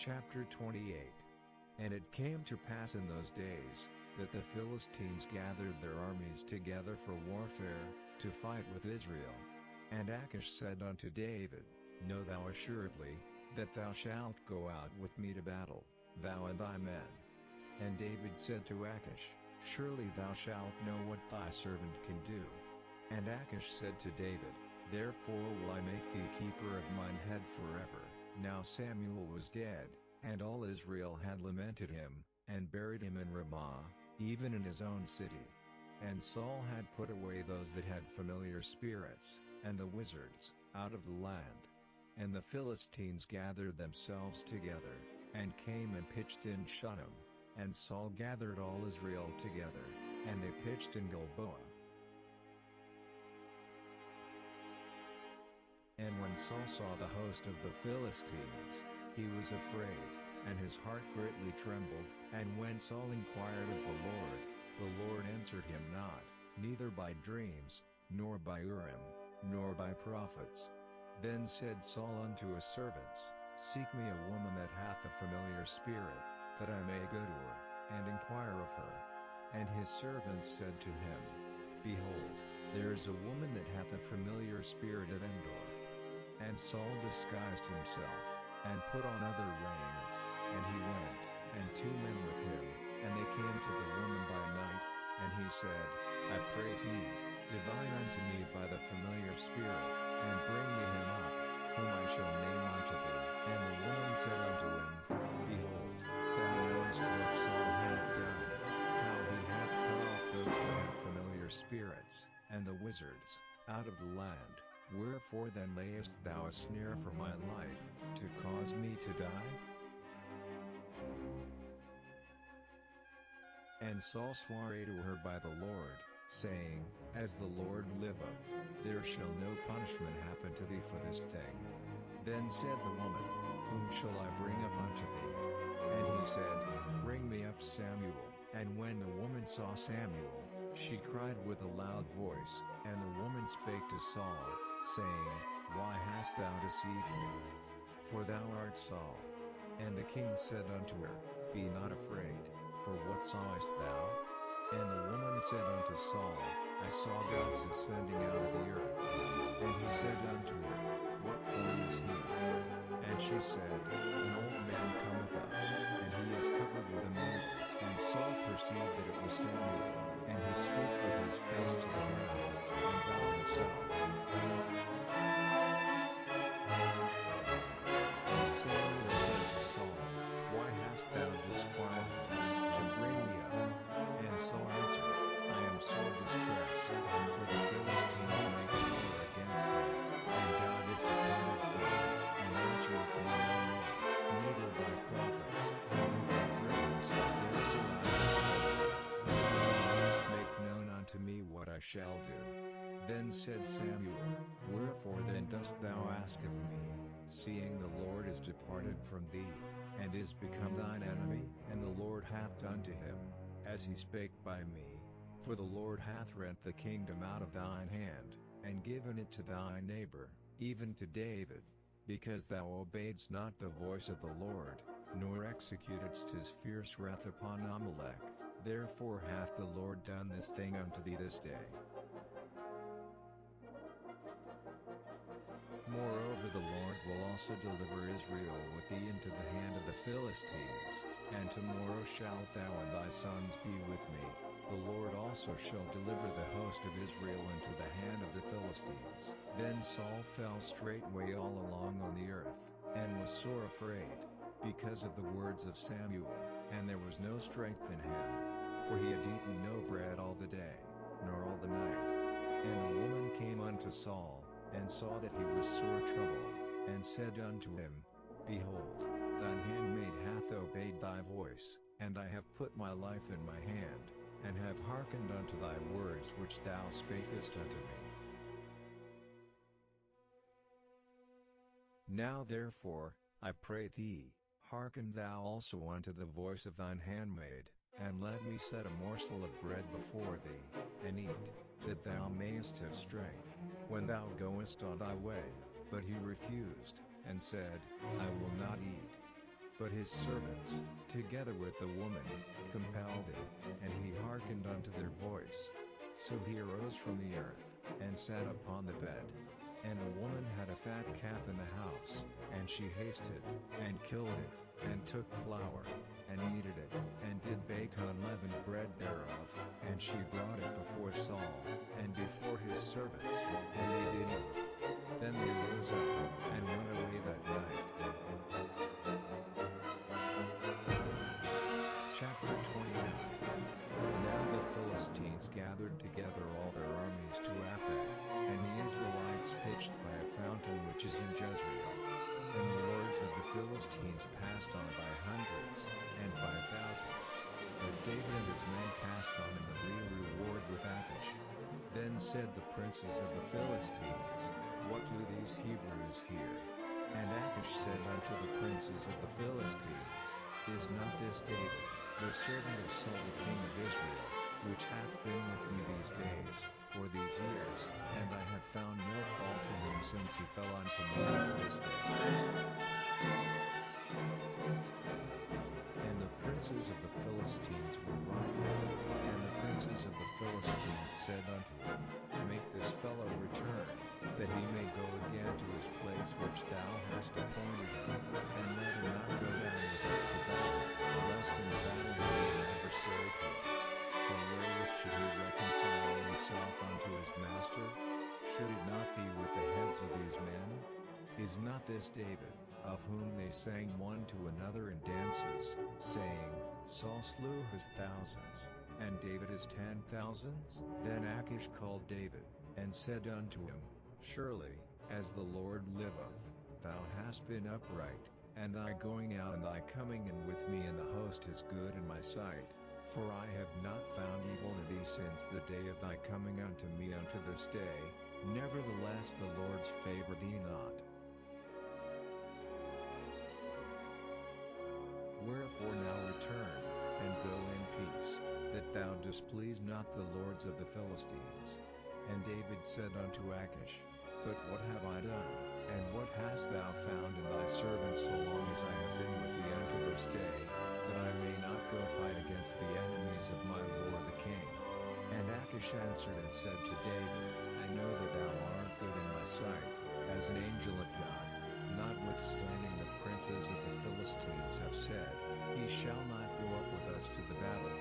Chapter 28. And it came to pass in those days, that the Philistines gathered their armies together for warfare, to fight with Israel. And Achish said unto David, Know thou assuredly, that thou shalt go out with me to battle, thou and thy men. And David said to Achish, Surely thou shalt know what thy servant can do. And Achish said to David, Therefore will I make thee keeper of mine head forever. Now Samuel was dead, and all Israel had lamented him, and buried him in Ramah, even in his own city. And Saul had put away those that had familiar spirits, and the wizards, out of the land. And the Philistines gathered themselves together, and came and pitched in Shunem. And Saul gathered all Israel together, and they pitched in Gilboa. And when Saul saw the host of the Philistines, he was afraid, and his heart greatly trembled. And when Saul inquired of the Lord answered him not, neither by dreams, nor by Urim, nor by prophets. Then said Saul unto his servants, Seek me a woman that hath a familiar spirit, that I may go to her, and inquire of her. And his servants said to him, Behold, there is a woman that hath a familiar spirit at Endor. And Saul disguised himself, and put on other raiment, and he went, and 2 men with him, and they came to the woman by night, and he said, I pray thee, divine unto me by the familiar spirit, and bring me him up, whom I shall name unto thee. And the woman said unto him, Behold, thou knowest what Saul hath done, how he hath cut off those that have familiar spirits, and the wizards, out of the land. Wherefore then layest thou a snare for my life, to cause me to die? And Saul sware to her by the Lord, saying, As the Lord liveth, there shall no punishment happen to thee for this thing. Then said the woman, Whom shall I bring up unto thee? And he said, Bring me up Samuel. And when the woman saw Samuel, she cried with a loud voice, and the woman spake to Saul, saying, Why hast thou deceived me? For thou art Saul. And the king said unto her, Be not afraid, for what sawest thou? And the woman said unto Saul, I saw gods ascending out of the earth. And he said unto her, What form is he? And she said, An old man cometh up, and he is covered with a mantle. And Saul perceived that it was Samuel, and he stood with his face to the ground, and bowed himself. And Samuel said to Saul, Why hast thou disquieted me, to bring me up? And Saul answered, I am sore distressed, for the Philistines make war against me, and thou didst account for me, and answereth me no more, neither by prophets, nor by dreams. Therefore I must make known unto me what I shall do. Then said Samuel, Wherefore then dost thou ask of me, seeing the Lord is departed from thee, and is become thine enemy? And the Lord hath done to him, as he spake by me, for the Lord hath rent the kingdom out of thine hand, and given it to thy neighbor, even to David, because thou obeyedst not the voice of the Lord, nor executedst his fierce wrath upon Amalek. Therefore hath the Lord done this thing unto thee this day. Moreover the Lord will also deliver Israel with thee into the hand of the Philistines, and tomorrow shalt thou and thy sons be with me. The Lord also shall deliver the host of Israel into the hand of the Philistines. Then Saul fell straightway all along on the earth, and was sore afraid, because of the words of Samuel, and there was no strength in him, for he had eaten no bread all the day, nor all the night. And the woman came unto Saul, and saw that he was sore troubled, and said unto him, Behold, thine handmaid hath obeyed thy voice, and I have put my life in my hand, and have hearkened unto thy words which thou spakest unto me. Now therefore, I pray thee, hearken thou also unto the voice of thine handmaid, and let me set a morsel of bread before thee, and eat, that thou mayest have strength, when thou goest on thy way. But he refused, and said, I will not eat. But his servants, together with the woman, compelled him, and he hearkened unto their voice. So he arose from the earth, and sat upon the bed. And the woman had a fat calf in the house, and she hasted, and killed it, and took flour, and kneaded it, and did bake unleavened bread thereof, and she brought it before Saul, and before his servants, and they did eat. Then they rose up, and went away that night. Chapter 29. Now the Philistines gathered together all their armies to Aphek, and the Israelites pitched by a fountain which is in Jezreel. And the lords of the Philistines passed on by hundreds, and by thousands. But David and his men passed on in the reward with Achish. Then said the princes of the Philistines, What do these Hebrews here? And Achish said unto the princes of the Philistines, Is not this David, the servant of Saul the king of Israel, which hath been with me these days, or these years, and I have found no fault in him since he fell unto me this day. And the princes of the Philistines were wroth with him, and the princes of the Philistines said unto him, Make this fellow return, that he may go again to his place which thou hast appointed him, and let him not go down with us to battle, lest in the battle he be an adversary to us. For wherewith should he reconcile himself unto his master? Should it not be with the heads of these men? Is not this David, of whom they sang one to another in dances, saying, Saul slew his thousands, and David his 10,000s? Then Achish called David, and said unto him, Surely, as the Lord liveth, thou hast been upright, and thy going out and thy coming in with me in the host is good in my sight. For I have not found evil in thee since the day of thy coming unto me unto this day, nevertheless the Lord's favor thee not. Wherefore now return, and go in peace, that thou displease not the lords of the Philistines. And David said unto Achish, But what have I done, and what hast thou found in thy servant so long as I have been with thee unto this day, that I may not go fight against the enemies of my lord the king? And Achish answered and said to David, I know that thou art good in my sight, as an angel of God. Notwithstanding the princes of the Philistines have said, He shall not go up with us to the battle.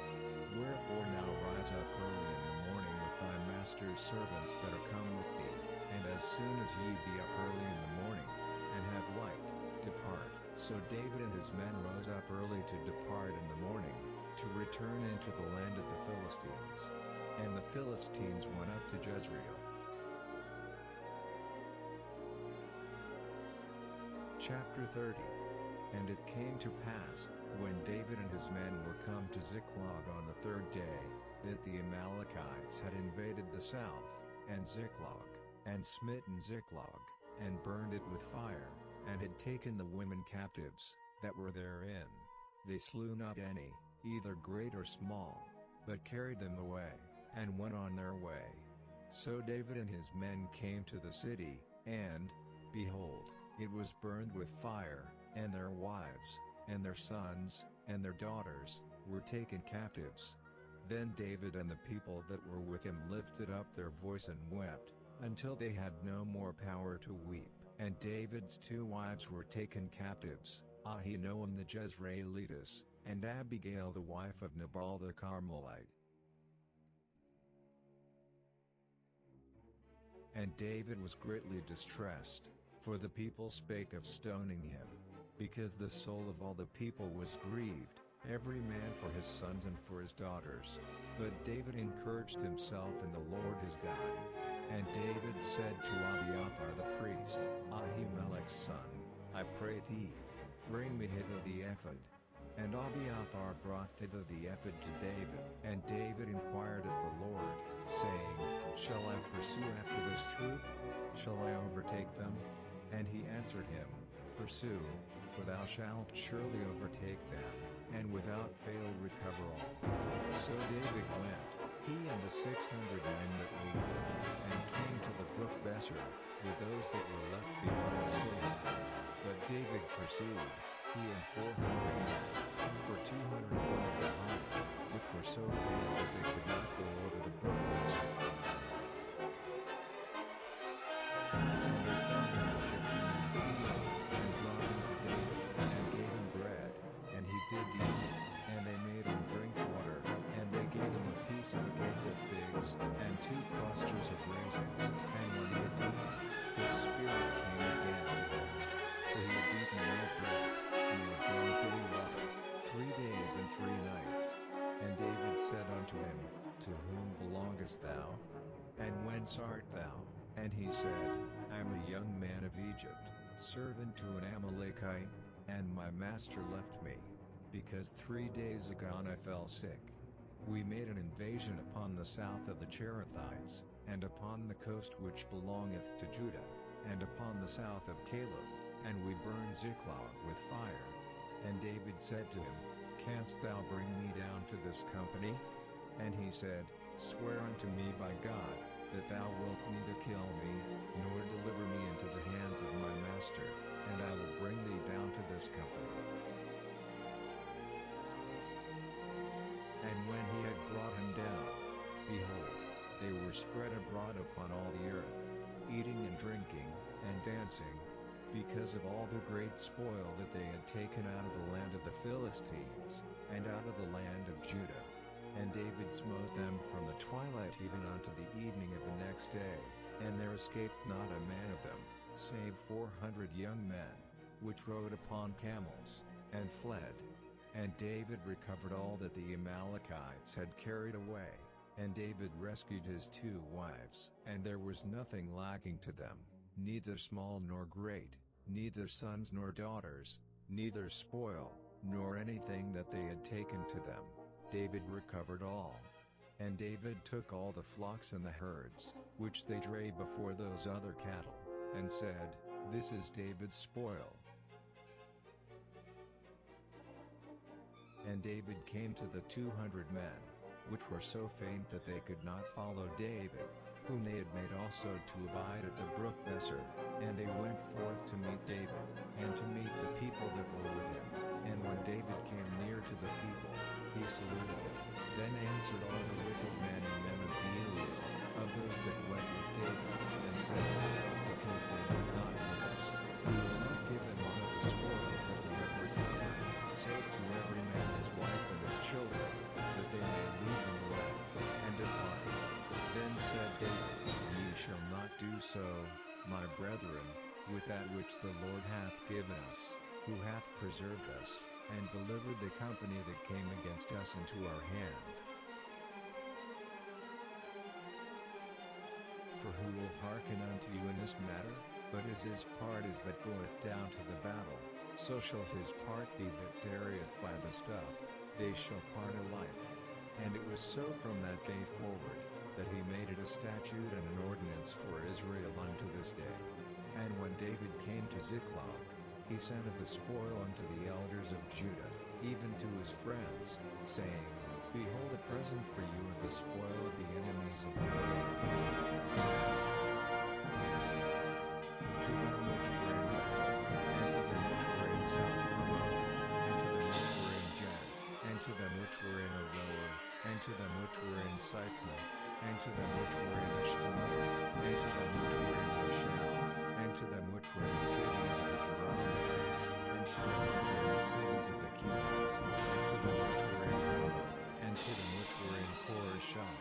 Wherefore now rise up early in the morning with thy master's servants that are come with thee, and as soon as ye be up early in the morning, and have light, depart. So David and his men rose up early to depart in the morning, to return into the land of the Philistines. And the Philistines went up to Jezreel. Chapter 30. And it came to pass, when David and his men were come to Ziklag on the third day, that the Amalekites had invaded the south, and Ziklag, and smitten Ziklag, and burned it with fire, and had taken the women captives, that were therein. They slew not any, either great or small, but carried them away, and went on their way. So David and his men came to the city, and, behold, it was burned with fire, and their wives, and their sons, and their daughters, were taken captives. Then David and the people that were with him lifted up their voice and wept, until they had no more power to weep. And David's two wives were taken captives, Ahinoam the Jezreelitess, and Abigail the wife of Nabal the Carmelite. And David was greatly distressed, for the people spake of stoning him, because the soul of all the people was grieved, every man for his sons and for his daughters. But David encouraged himself in the Lord his God. And David said to Abiathar the priest, Ahimelech's son, I pray thee, bring me hither the ephod. And Abiathar brought thither the ephod to David. And David inquired of the Lord, saying, Shall I pursue after this troop? Shall I overtake them? And he answered him, Pursue, for thou shalt surely overtake them, and without fail recover all. So David went, he and the 600 men that were with him, and came to the brook Besser, with those that were left behind still. But David pursued, he and 400 men, for 200 were behind, which were so faint that they could not go over the brook Besor. And they found an Egyptian named Philo, and brought him to David, and gave him bread, and he did eat, and they made him drink water, and they gave him a piece of a cake of figs, and 2 clusters of raisins, and when he had eaten, his spirit came again to him. For he had eaten no bread, he had drunk any water, 3 days and 3 nights. And David said unto him, To whom belongest thou? And whence art thou? And he said, I am a young man of Egypt, servant to an Amalekite, and my master left me, because 3 days agone I fell sick. We made an invasion upon the south of the Cherethites, and upon the coast which belongeth to Judah, and upon the south of Caleb, and we burned Ziklag with fire. And David said to him, Canst thou bring me down to this company? And he said, Swear unto me by God, that thou wilt neither kill me, nor deliver me into the hands of my master, and I will bring thee down to this company. And when he had brought him down, behold, they were spread abroad upon all the earth, eating and drinking, and dancing, because of all the great spoil that they had taken out of the land of the Philistines, and out of the land of Judah. And David smote them from the twilight even unto the evening of the next day, and there escaped not a man of them, save 400 young men, which rode upon camels, and fled. And David recovered all that the Amalekites had carried away, and David rescued his 2 wives, and there was nothing lacking to them, neither small nor great, neither sons nor daughters, neither spoil, nor anything that they had taken to them. David recovered all. And David took all the flocks and the herds, which they drave before those other cattle, and said, This is David's spoil. And David came to the 200 men, which were so faint that they could not follow David, whom they had made also to abide at the brook Besor, and they went forth to meet David, and to meet the people that were with him. And when David came near to the people, he saluted them. Then answered all the wicked men and men of Belial, of those that went with David, and said, Because they were not with us, we will not give them all of the spoil that we have recovered, save to every man his wife and his children, that they may leave them away, and depart. Then said David, Ye shall not do so, my brethren, with that which the Lord hath given us, who hath preserved us, and delivered the company that came against us into our hand. For who will hearken unto you in this matter? But as his part is that goeth down to the battle, so shall his part be that tarrieth by the stuff, they shall part alike. And it was so from that day forward, that he made it a statute and an ordinance for Israel unto this day. And when David came to Ziklag, he sent of the spoil unto the elders of Judah, even to his friends, saying, Behold a present for you of the spoil of the enemies of the Lord. To them which were in Beth, and to them which were in South Ramah, and to them which were in Jen, and to them which were in Aroer, and to them which were in Siphmoth, and to them which were in Eshtemoa, and to them which were in Rochelle, and to them which were in the cities of the Jerahmeelites, and to them which were in the cities of the Kenites, and to them which were in Ramah, and to them which were in Chorashah,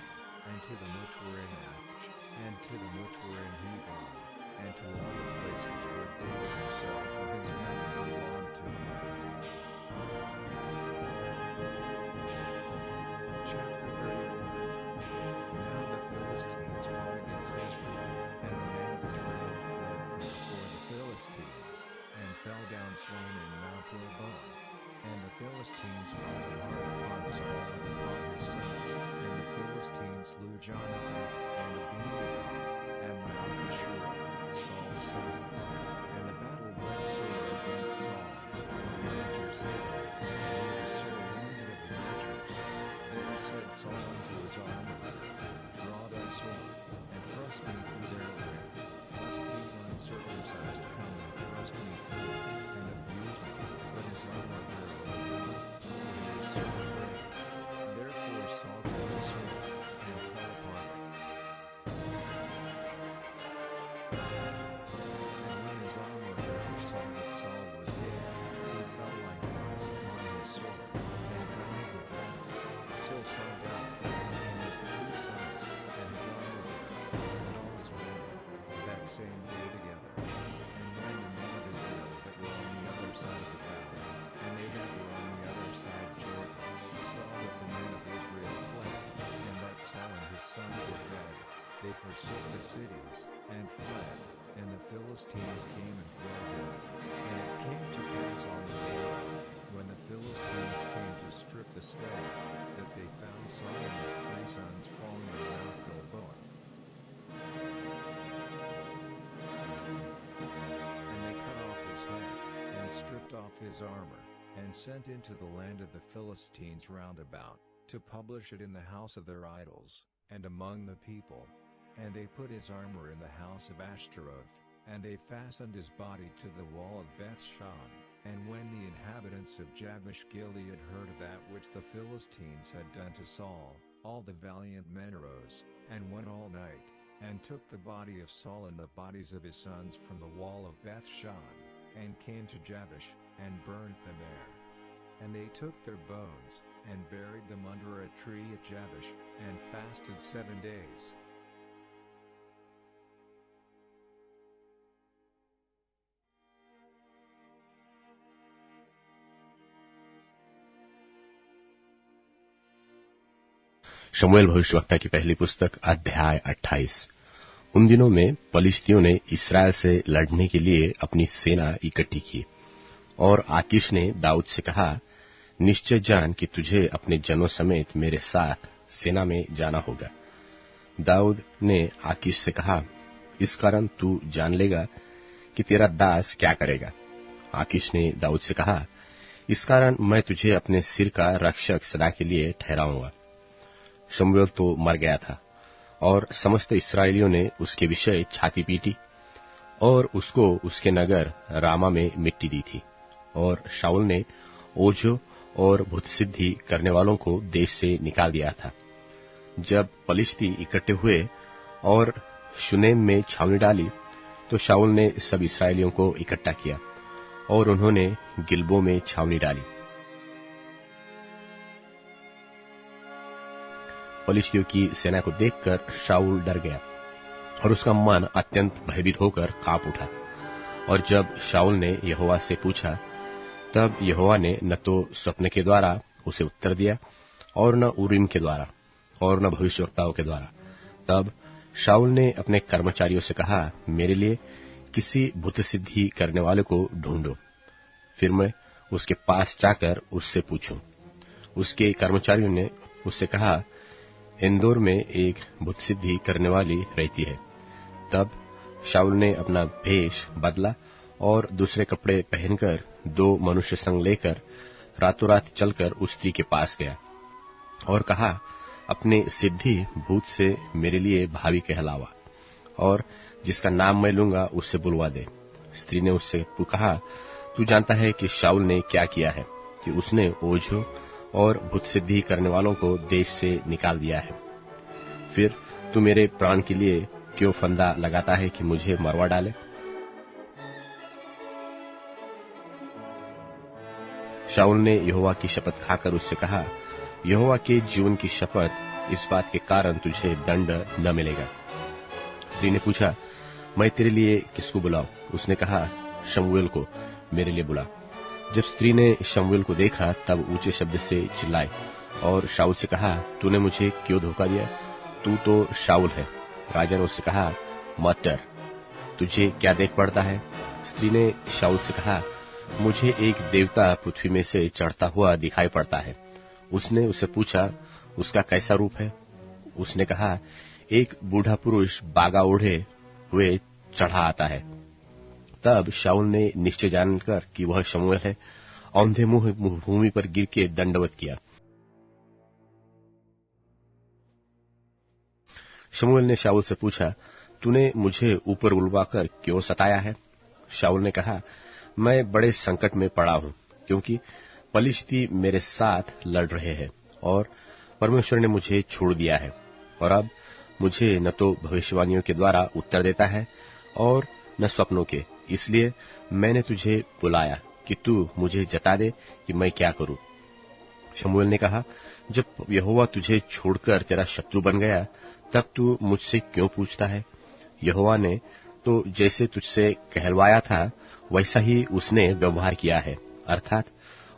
and to them which were in Athch, and to them which were in Hebron, and to all the places where David himself and his men belonged to him. Chapter 31. Now the Philistines fought against Israel, and the men of Israel fled from before the Philistines, and fell down slain in Mount Gilboa. And the Philistines found it hard upon Saul and upon his So saw God, and his 3 sons, and his armor bearer, and all his men, that same day together. And when the men of Israel that were on the other side of the valley, and they that were on the other side Jordan, saw that the men of Israel fled, and that Saul and his sons were dead, they forsook the cities, and fled, and the Philistines came and dwelt in it. And it came to pass on the morrow, when the Philistines came to strip the slain, that they found Saul and his 3 sons fallen on Mount Gilboa. And they cut off his head, and stripped off his armor, and sent into the land of the Philistines round about, to publish it in the house of their idols, and among the people. And they put his armor in the house of Ashtaroth, and they fastened his body to the wall of Bethshan. And when the inhabitants of Jabesh Gilead heard of that which the Philistines had done to Saul, all the valiant men arose, and went all night, and took the body of Saul and the bodies of his sons from the wall of Bethshan, and came to Jabesh, and burnt them there. And they took their bones, and buried them under a tree at Jabesh, and fasted 7 days. शमूएल भविष्यवक्ता की पहली पुस्तक अध्याय 28। उन दिनों में पलिश्तियों ने इस्राएल से लड़ने के लिए अपनी सेना इकट्ठी की, और आकीश ने दाऊद से कहा, निश्चय जान कि तुझे अपने जनों समेत मेरे साथ सेना में जाना होगा। दाऊद ने आकीश से कहा, इस कारण तू जान लेगा कि तेरा दास क्या करेगा। आकीश ने दाऊद से कहा, इस कारण मैं तुझे अपने सिर का रक्षक सदा के लिए ठहराऊंगा। शमूएल तो मर गया था, और समस्त इस्राएलियों ने उसके विषय छाती पीटी, और उसको उसके नगर रामा में मिट्टी दी थी। और शाऊल ने ओझों और भूत सिद्धि करने वालों को देश से निकाल दिया था। जब पलिश्ती इकट्ठे हुए और शुनेम में छावनी डाली, तो शाऊल ने सब इस्राएलियों को इकट्ठा किया, और उन्होंने गिलबो में छावनी डाली। पलिश्तियों की सेना को देखकर शाऊल डर गया, और उसका मन अत्यंत भयभीत होकर कांप उठा। और जब शाऊल ने यहोवा से पूछा, तब यहोवा ने न तो स्वप्न के द्वारा उसे उत्तर दिया, और न उरीम के द्वारा, और न भविष्यवक्ताओं के द्वारा। तब शाऊल ने अपने कर्मचारियों से कहा, मेरे लिए किसी भूत सिद्धि करने वाले को ढूंढो, फिर मैं उसके पास जाकर उससे पूछूं। उसके कर्मचारियों ने उससे कहा, इंदौर में एक भूत सिद्धि करने वाली रहती है। तब शाऊल ने अपना भेष बदला, और दूसरे कपड़े पहनकर 2 मनुष्य संग लेकर रातों रात चलकर उस स्त्री के पास गया, और कहा, अपने सिद्धि भूत से मेरे लिए भावी कहलावा, और जिसका नाम मैं लूंगा उससे बुलवा दे। स्त्री ने उससे कहा, तू जानता है कि शाऊल ने क्या किया है, कि उसने ओझों और भूत सिद्धि करने वालों को देश से निकाल दिया है। फिर तू मेरे प्राण के लिए क्यों फंदा लगाता है कि मुझे मरवा डाले। शाऊल ने यहोवा की शपथ खाकर उससे कहा, यहोवा के जीवन की शपथ, इस बात के कारण तुझे दंड न मिलेगा। स्त्री ने पूछा, मैं तेरे लिए किसको बुलाऊं? उसने कहा, शमूएल को मेरे लिए बुला। जब स्त्री ने शमूएल को देखा, तब ऊंचे शब्द से चिल्लाई, और शाऊल से कहा, तूने मुझे क्यों धोखा दिया? तू तो शाऊल है। राजा ने उससे कहा, मत डर, तुझे क्या देख पड़ता है? स्त्री ने शाऊल से कहा, मुझे एक देवता पृथ्वी में से चढ़ता हुआ दिखाई पड़ता है। उसने उससे पूछा, उसका कैसा रूप है? उसने कहा, एक बूढ़ा पुरुष बागा ओढ़े हुए चढ़ा आता है। तब शाऊल ने निश्चय जानकर कि वह शमूएल है, औंधे मुंह भूमि पर गिर के दंडवत किया। शमूएल ने शाऊल से पूछा, तूने मुझे ऊपर उलवाकर क्यों सताया है? शाऊल ने कहा, मैं बड़े संकट में पड़ा हूं, क्योंकि पलिश्ती मेरे साथ लड़ रहे हैं, और परमेश्वर ने मुझे छोड़ दिया है, और अब मुझे न तो भविष्यवाणियों के द्वारा उत्तर देता है, और न स्वप्नों के। इसलिए मैंने तुझे बुलाया कि तू मुझे जता दे कि मैं क्या करूं। शमूएल ने कहा, जब यहोवा तुझे छोड़कर तेरा शत्रु बन गया, तब तू मुझसे क्यों पूछता है? यहोवा ने तो जैसे तुझसे कहलवाया था वैसा ही उसने व्यवहार किया है, अर्थात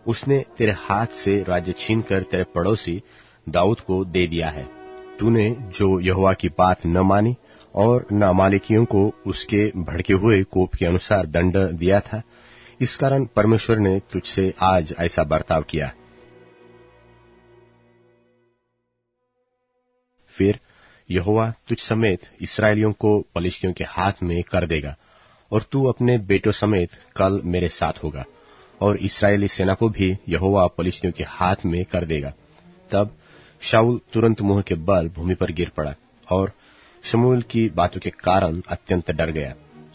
उसने तेरे हाथ से राज्य छीनकर तेरे पड़ोसी दाऊद को दे दिया है। तूने जो यहोवा की बात न मानी और न अमालेकियों को उसके भड़के हुए कोप के अनुसार दंड दिया था, इस कारण परमेश्वर ने तुझसे आज ऐसा बर्ताव किया। फिर यहोवा तुझ समेत इसराइलियों को पलिश्तियों के हाथ में कर देगा, और तू अपने बेटों समेत कल मेरे साथ होगा, और इस्राएली सेना को भी यहोवा पलिश्तियों के हाथ में कर देगा। तब शाऊल तुरंत मुंह के बल भूमि पर गिर पड़ा और शमूएल की बातों के कारण अत्यंत डर गया।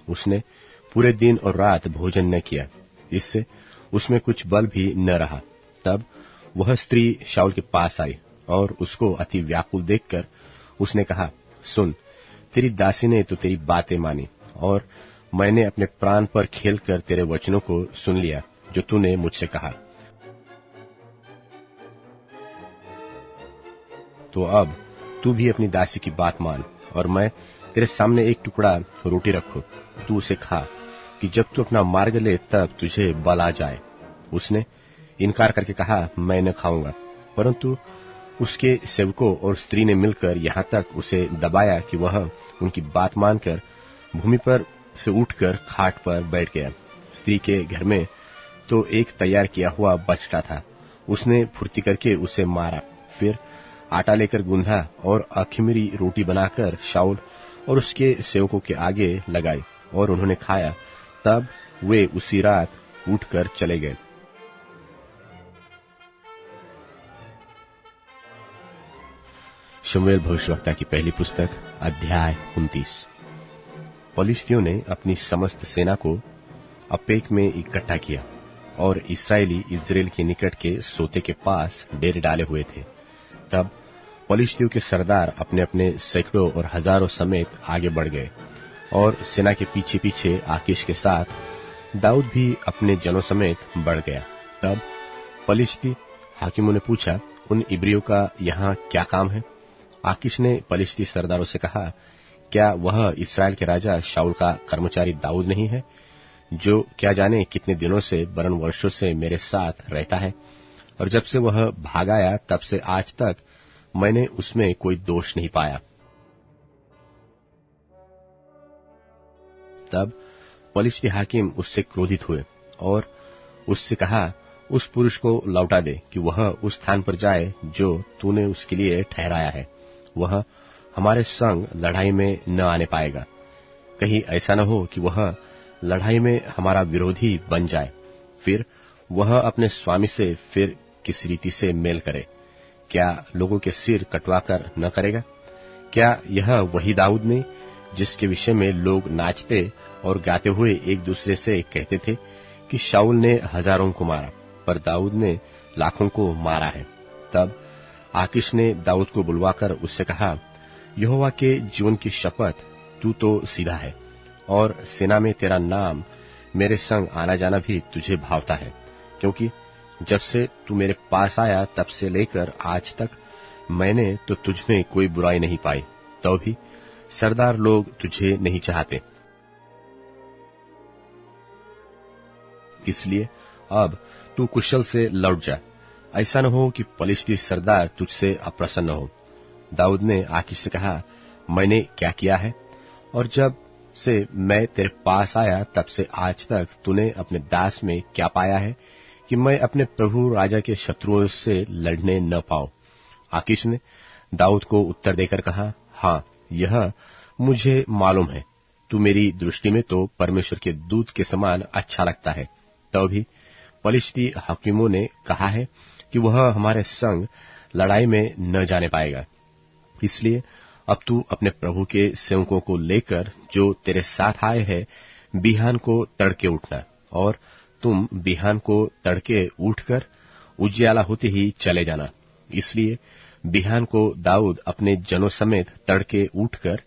उसने पूरे दिन और रात भोजन न किया, इससे उसमें कुछ बल भी न रहा। तब वह स्त्री शाऊल के पास आई और उसको अति व्याकुल देखकर उसने कहा, सुन, तेरी दासी ने तो तेरी बातें मानी, और मैंने अपने प्राण पर खेलकर तेरे वचनों को सुन लिया जो तूने मुझसे कहा। तो अब तू भी अपनी दासी की बात मान, और मैं तेरे सामने एक टुकड़ा रोटी रखूं, तू उसे खा, कि जब तू अपना मार्ग ले तब तुझे बल आ जाए। उसने इनकार करके कहा, मैं न खाऊंगा, परंतु उसके सेवकों और स्त्री ने मिलकर यहाँ तक उसे दबाया कि वह उनकी बात मानकर भूमि पर से उठकर खाट पर बैठ गया। स्त्री के घर में तो एक तैयार किया हुआ बछड़ा था, उसने फुर्ती करके उसे मारा। फिर आटा लेकर गूंधा और अखमीरी रोटी बनाकर शाऊल और उसके सेवकों के आगे लगाई, और उन्होंने खाया। तब वे उसी रात उठकर चले गए। शमूएल भविष्यवक्ता की पहली पुस्तक अध्याय 29। पलिश्तियों ने अपनी समस्त सेना को अपेक में इकट्ठा किया, और इस्राएली इस्राएल के निकट के सोते के पास डेरे डाले हुए थे। तब पलिश्तियों के सरदार अपने अपने सैकड़ों और हजारों समेत आगे बढ़ गए, और सेना के पीछे पीछे आकीश के साथ दाऊद भी अपने जनों समेत बढ़ गया। तब पलिश्ती हाकिमों ने पूछा, उन इब्रियों का यहाँ क्या काम है? आकीश ने पलिश्ती सरदारों से कहा, क्या वह इस्राएल के राजा शाऊल का कर्मचारी दाऊद नहीं है, जो क्या जाने कितने दिनों से वरन वर्षों से मेरे साथ रहता है, और जब से वह भाग आया तब से आज तक मैंने उसमें कोई दोष नहीं पाया। तब पलिश्ती हाकिम उससे क्रोधित हुए और उससे कहा, उस पुरुष को लौटा दे कि वह उस स्थान पर जाए जो तूने उसके लिए ठहराया है। वह हमारे संग लड़ाई में न आने पाएगा। कहीं ऐसा न हो कि वह लड़ाई में हमारा विरोधी बन जाए, फिर वह अपने स्वामी से फिर किस रीति से मेल करे। क्या लोगों के सिर कटवाकर न करेगा? क्या यह वही दाऊद नहीं जिसके विषय में लोग नाचते और गाते हुए एक दूसरे से कहते थे कि शाऊल ने हजारों को मारा, पर दाऊद ने लाखों को मारा है? तब आकीश ने दाऊद को बुलवाकर उससे कहा, यहोवा के जीवन की शपथ, तू तो सीधा है, और सेना में तेरा नाम मेरे संग आना जाना भी तुझे भावता है, क्योंकि जब से तू मेरे पास आया तब से लेकर आज तक मैंने तो तुझमें कोई बुराई नहीं पाई, तो भी सरदार लोग तुझे नहीं चाहते। इसलिए अब तू कुशल से लौट जा, ऐसा न हो कि पलिश्ती सरदार तुझसे अप्रसन्न हो। दाऊद ने आकीश से कहा, मैंने क्या किया है? और जब से मैं तेरे पास आया तब से आज तक तूने अपने दास में क्या पाया है कि मैं अपने प्रभु राजा के शत्रुओं से लड़ने न पाऊं? आकीश ने दाऊद को उत्तर देकर कहा, हाँ, यह मुझे मालूम है, तू मेरी दृष्टि में तो परमेश्वर के दूत के समान अच्छा लगता है। तो भी पलिश्ती हाकिमों ने कहा है कि वह हमारे संग लड़ाई में न जाने पाएगा। इसलिए अब तू अपने प्रभु के सेवकों को लेकर जो तेरे साथ आए हैं, बिहान को तड़के उठना, और तुम बिहान को तड़के उठकर उजियाला होते ही चले जाना। इसलिए बिहान को दाऊद अपने जनों समेत तड़के उठकर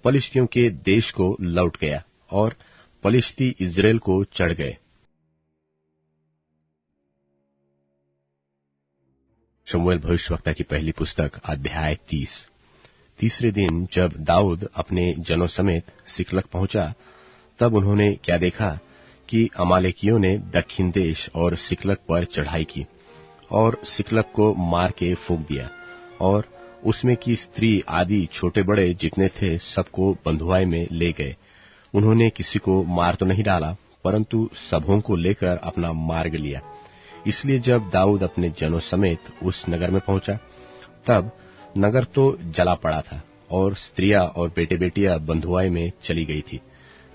पलिश्तियों के देश को लौट गया, और पलिश्ती इस्राएल को चढ़ गए। शमूएल भविष्यवक्ता की पहली पुस्तक अध्याय 30। तीसरे दिन जब दाऊद अपने जनों समेत सिकलग पहुंचा, तब उन्होंने क्या देखा कि अमालेकियों ने दक्षिण देश और सिकलग पर चढ़ाई की और सिकलग को मार के फूंक दिया, और उसमें की स्त्री आदि छोटे बड़े जितने थे सबको बंधुआई में ले गए। उन्होंने किसी को मार तो नहीं डाला, परंतु सबों को लेकर अपना मार्ग लिया। इसलिए जब दाऊद अपने जनों समेत उस नगर में पहुंचा, तब नगर तो जला पड़ा था और स्त्रियां और बेटे बेटियां बंधुआई में चली गई थी।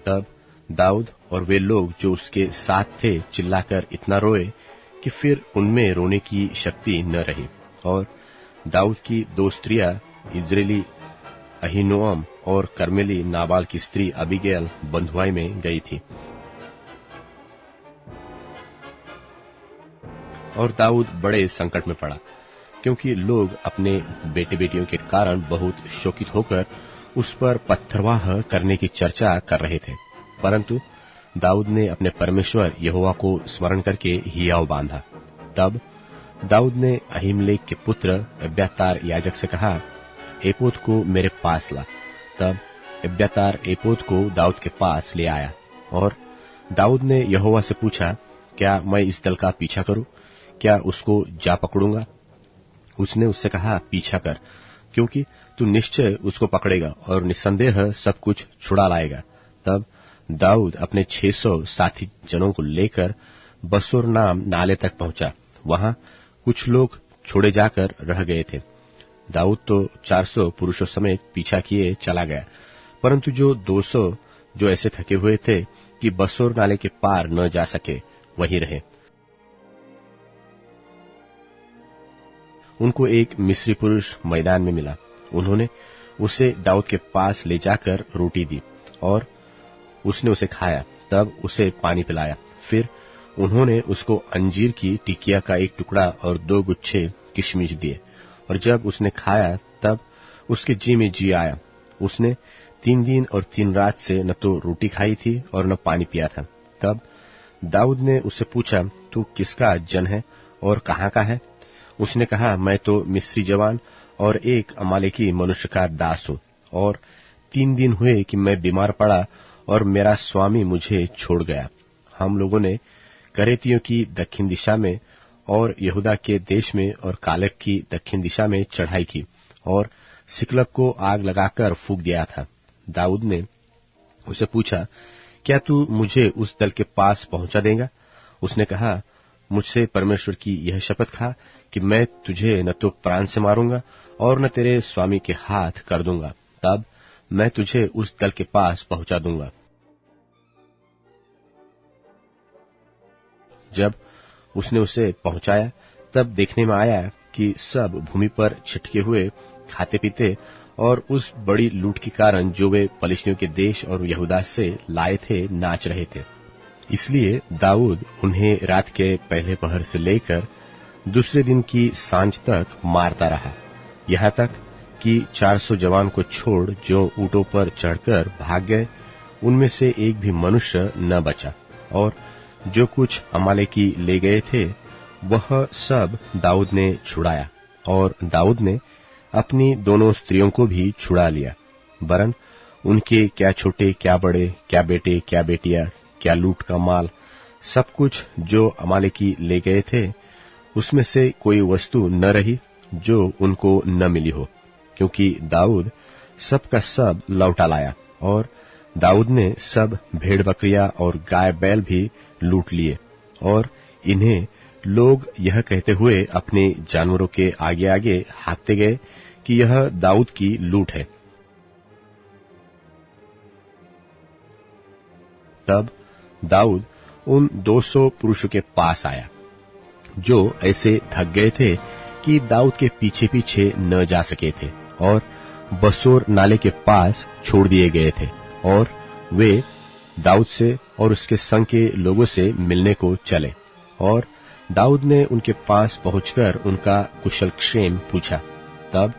तब दाऊद और वे लोग जो उसके साथ थे चिल्लाकर इतना रोए कि फिर उनमें रोने की शक्ति न रही। और दाऊद की 2 स्त्रियां, इज्रेली अहीनोअम और कर्मेली नाबाल की स्त्री अबीगैल, बंधुआई में गई थी। और दाऊद बड़े संकट में पड़ा, क्योंकि लोग अपने बेटे बेटियों के कारण बहुत शोकित होकर उस पर पत्थरवाह करने की चर्चा कर रहे थे। परंतु दाऊद ने अपने परमेश्वर यहोवा को स्मरण करके हियाव बांधा। तब दाऊद ने अहीमलेक के पुत्र एब्यातार याजक से कहा, एपोद को मेरे पास ला। तब एब्यातार एपोद को दाऊद के पास ले आया। और दाऊद ने यहोवा से पूछा, क्या मैं इस दल का पीछा करूं? क्या उसको जा पकड़ूंगा? उसने उससे कहा, पीछा कर, क्योंकि तू निश्चय उसको पकड़ेगा और निस्संदेह सब कुछ छुड़ा लाएगा। तब दाऊद अपने 600 साथी जनों को लेकर बसोर नाम नाले तक पहुंचा। वहां कुछ लोग छोड़े जाकर रह गए थे। दाऊद तो 400 पुरुषों समेत पीछा किए चला गया, परंतु जो 200 जो ऐसे थके हुए थे कि बसोर नाले के पार न जा सके, वहीं रहे। उनको एक मिस्री पुरुष मैदान में मिला। उन्होंने उसे दाऊद के पास ले जाकर रोटी दी और उसने उसे खाया। तब उसे पानी पिलाया। फिर उन्होंने उसको अंजीर की टिकिया का एक टुकड़ा और 2 गुच्छे किशमिश दिए। और जब उसने खाया, तब उसके जी में जी आया। उसने 3 दिन और 3 रात से न तो रोटी खाई थी और न पानी पिया था। तब दाऊद ने उससे पूछा, तू किसका जन है और कहाँ का है? उसने कहा, मैं तो मिस्री जवान और एक अमालेकी मनुष्य का दास हूं, और 3 दिन हुए कि मैं बीमार पड़ा और मेरा स्वामी मुझे छोड़ गया। हम लोगों ने करेतियों की दक्षिण दिशा में और यहूदा के देश में और कालेब की दक्षिण दिशा में चढ़ाई की और सिकलग को आग लगाकर फूंक दिया था। दाऊद ने उसे पूछा, क्या तू मुझे उस दल के पास पहुंचा देगा? उसने कहा, मुझसे परमेश्वर की यह शपथ खा कि मैं तुझे न तो प्राण से मारूंगा और न तेरे स्वामी के हाथ कर दूंगा। तब मैं तुझे उस दल के पास पहुंचा दूंगा। जब उसने उसे पहुंचाया, तब देखने में आया कि सब भूमि पर छिटके हुए खाते पीते और उस बड़ी लूट के कारण जो वे पलिश्तियों के देश और यहूदा से लाए थे नाच रहे थे। इसलिए दाऊद उन्हें रात के पहले पहर से लेकर दूसरे दिन की सांझ तक मारता रहा, यहाँ तक कि 400 जवान को छोड़ जो ऊंटों पर चढ़कर भाग गए, उनमें से एक भी मनुष्य न बचा। और जो कुछ अमालेकी ले गए थे, वह सब दाऊद ने छुड़ाया। और दाऊद ने अपनी दोनों स्त्रियों को भी छुड़ा लिया, वरन उनके क्या छोटे क्या बड़े, क्या बेटे क्या बेटियां, क्या लूट का माल, सब कुछ जो अमालेकी ले गए थे, उसमें से कोई वस्तु न रही जो उनको न मिली हो, क्योंकि दाऊद सब का सब लौटा लाया। और दाऊद ने सब भेड़ बकरियां और गाय बैल भी लूट लिए। और इन्हें लोग यह कहते हुए अपने जानवरों के आगे आगे हाँकते गए कि यह दाऊद की लूट है। तब दाऊद उन 200 पुरुषों के पास आया जो ऐसे थक गए थे कि दाऊद के पीछे पीछे न जा सके थे और बसोर नाले के पास छोड़ दिए गए थे। और वे दाऊद से और उसके संग के लोगों से मिलने को चले। और दाऊद ने उनके पास पहुंचकर उनका कुशल क्षेम पूछा। तब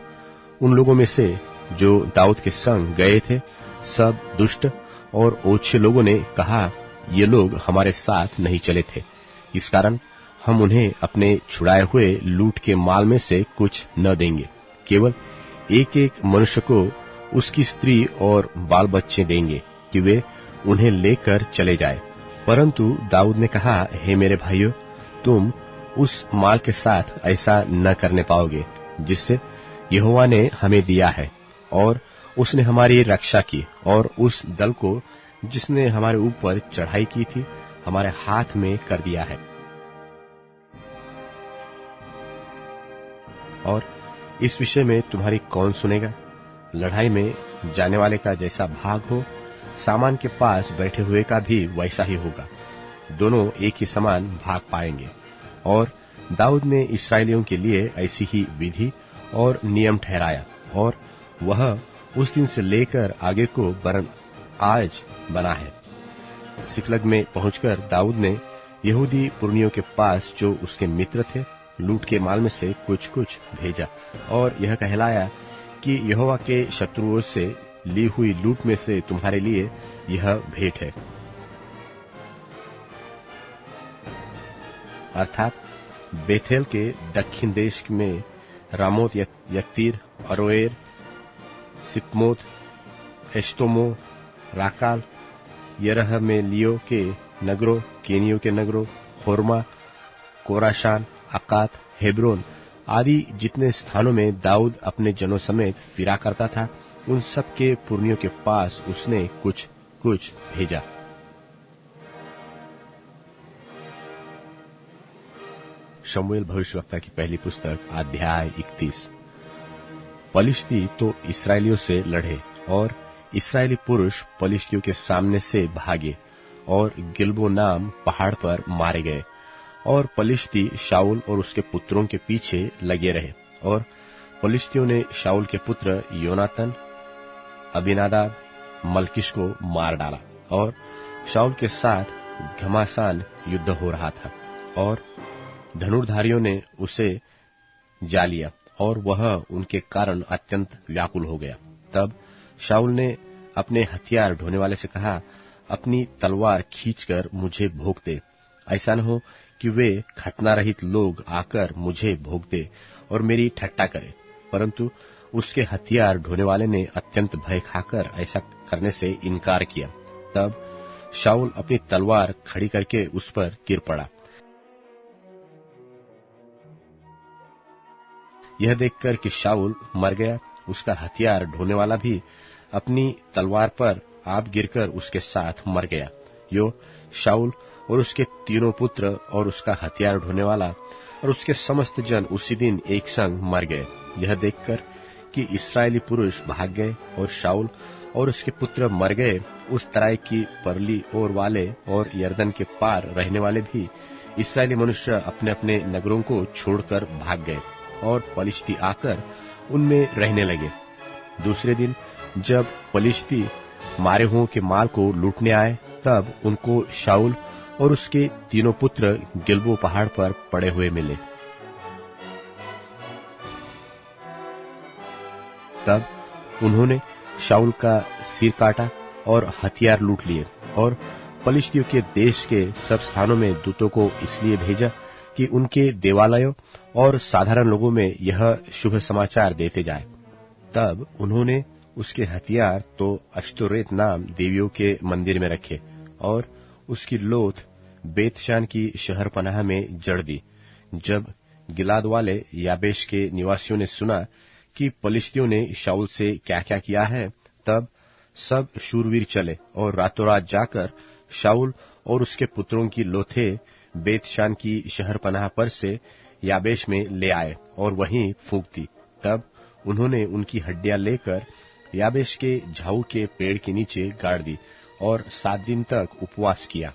उन लोगों में से जो दाऊद के संग गए थे, सब दुष्ट और ओछे लोगों ने कहा, ये लोग हमारे साथ नहीं चले थे, इस कारण हम उन्हें अपने छुड़ाए हुए लूट के माल में से कुछ न देंगे, केवल एक एक मनुष्य को उसकी स्त्री और बाल बच्चे देंगे कि वे उन्हें लेकर चले जाए। परंतु दाऊद ने कहा, हे मेरे भाइयों, तुम उस माल के साथ ऐसा न करने पाओगे जिससे यहोवा ने हमें दिया है, और उसने हमारी रक्षा की और उस दल को जिसने हमारे ऊपर चढ़ाई की थी हमारे हाथ में कर दिया है। और इस विषय में तुम्हारी कौन सुनेगा? लड़ाई में जाने वाले का जैसा भाग हो, सामान के पास बैठे हुए का भी वैसा ही होगा। दोनों एक ही समान भाग पाएंगे। और दाऊद ने इस्राएलियों के लिए ऐसी ही विधि और नियम ठहराया, और वह उस दिन से लेकर आगे को वरन आज बना है। सिकलग में पहुंचकर दाऊद ने यहूदी पुरनियों के पास जो उसके मित्र थे लूट के माल में से कुछ कुछ भेजा, और यह कहलाया कि यहोवा के शत्रुओं से ली हुई लूट में से तुम्हारे लिए यह भेंट है। अर्थात बेथेल के दक्षिण देश में रामोत यत्तीर, अरोएर, सिपमोत, एश्तोमो, राकाल, यरहमेलियों के नगरों, केनियों के नगरों, होर्मा, कोराशान, अकात, हेब्रोन आदि जितने स्थानों में दाऊद अपने जनों समेत फिरा करता था, उन सब के पुरनियों के पास उसने कुछ कुछ भेजा। शमूएल भविष्यवक्ता की पहली पुस्तक अध्याय 31। पलिश्ती तो इस्राएलियों से लड़े, और इस्राएली पुरुष पलिश्तियों के सामने से भागे और गिलबो नाम पहाड़ पर मारे गए। और पलिश्ती शाऊल और उसके पुत्रों के पीछे लगे रहे, और पलिश्तियों ने शाऊल के पुत्र योनातन, अबीनादाब, मलकिश को मार डाला। और शाऊल के साथ घमासान युद्ध हो रहा था, और धनुर्धारियों ने उसे जा लिया, और वह उनके कारण अत्यंत व्याकुल हो गया। तब शाऊल ने अपने हथियार ढोने वाले से कहा, अपनी तलवार खींचकर मुझे भोंक दे, ऐसा न हो कि वे खतना रहित लोग आकर मुझे भोंक दे और मेरी ठट्टा करे। परंतु उसके हथियार ढोने वाले ने अत्यंत भय खाकर ऐसा करने से इनकार किया। तब शाऊल अपनी तलवार खड़ी करके उस पर गिर पड़ा। यह देखकर कि शाऊल मर गया, उसका हथियार ढोने वाला भी अपनी तलवार पर आप गिरकर उसके साथ मर गया। यो शाऊल और उसके तीनों पुत्र और उसका हथियार ढोने वाला और उसके समस्त जन उसी दिन एक संग मर गए। यह देखकर कि इस्राएली पुरुष भाग गए और शाऊल और उसके पुत्र मर गए, उस तराई की परली ओर वाले और यरदन के पार रहने वाले भी इस्राएली मनुष्य अपने अपने नगरों को छोड़कर भाग गए, और पलिश्ती आकर उनमें रहने लगे। दूसरे दिन जब पलिश्ती मारे हुओं के माल को लूटने आए, तब उनको शाऊल और उसके तीनों पुत्र गिलबो पहाड़ पर पड़े हुए मिले। तब उन्होंने शाऊल का सिर काटा और हथियार लूट लिए, और पलिश्तियों के देश के सब स्थानों में दूतों को इसलिए भेजा कि उनके देवालयों और साधारण लोगों में यह शुभ समाचार देते जाए। तब उन्होंने उसके हथियार तो अश्तोरेत नाम देवियों के मंदिर में रखे, और उसकी लोथ बेतशान की शहरपनाह में जड़ दी। जब गिलाद वाले याबेश के निवासियों ने सुना कि पलिश्तियों ने शाऊल से क्या क्या किया है, तब सब शूरवीर चले और रातों रात जाकर शाऊल और उसके पुत्रों की लोथे बेतशान की शहरपनाह पर से याबेश में ले आए और वहीं फूंक दी। तब उन्होंने उनकी हड्डियां लेकर याबेश के झाऊ के पेड़ के नीचे गाड़ दी और 7 दिन तक उपवास किया।